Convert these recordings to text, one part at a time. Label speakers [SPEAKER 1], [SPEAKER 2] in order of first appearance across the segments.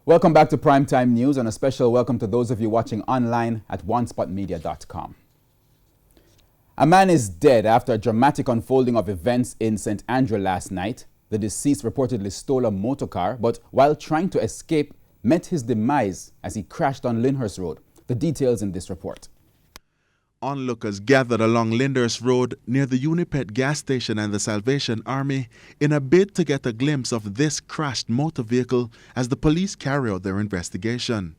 [SPEAKER 1] Welcome back to Primetime News, and a special welcome to those of you watching online at onespotmedia.com. A man is dead after a dramatic unfolding of events in St. Andrew last night. The deceased reportedly stole a motor car, but while trying to escape, met his demise as he crashed on Lyndhurst Road. The details in this report.
[SPEAKER 2] Onlookers gathered along Lyndhurst Road near the Unipet gas station and the Salvation Army in a bid to get a glimpse of this crashed motor vehicle as the police carry out their investigation.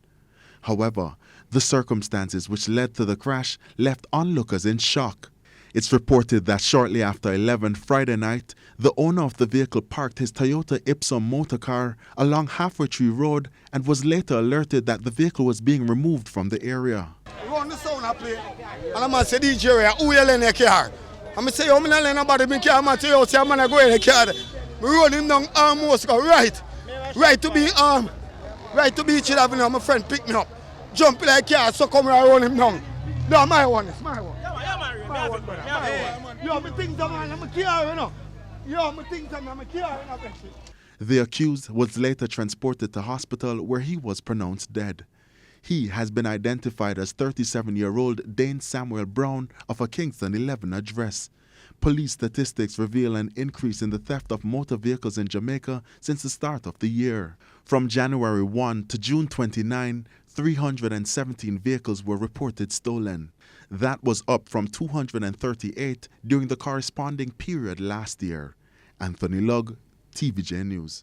[SPEAKER 2] However, the circumstances which led to the crash left onlookers in shock. It's reported that shortly after 11 Friday night, the owner of the vehicle parked his Toyota Ipsum motor car along Halfway Tree Road and was later alerted that the vehicle was being removed from the area.
[SPEAKER 3] Run the sound I play, and I'm say DJ, who you in the car? I'm say, I'm not letting nobody in the car. I'm say, I'm going to go in the car. We run him down almost, right to be right to Beach Avenue. My friend pick me up, jump in the car, so come and run him down. No, my one, it's my one. Yo, me think I'm a car, you know. Yo, me think I'm a car, you know.
[SPEAKER 2] The accused was later transported to hospital where he was pronounced dead. He has been identified as 37-year-old Dane Samuel Brown of a Kingston 11 address. Police statistics reveal an increase in the theft of motor vehicles in Jamaica since the start of the year. From January 1 to June 29, 317 vehicles were reported stolen. That was up from 238 during the corresponding period last year. Anthony Lugg, TVJ News.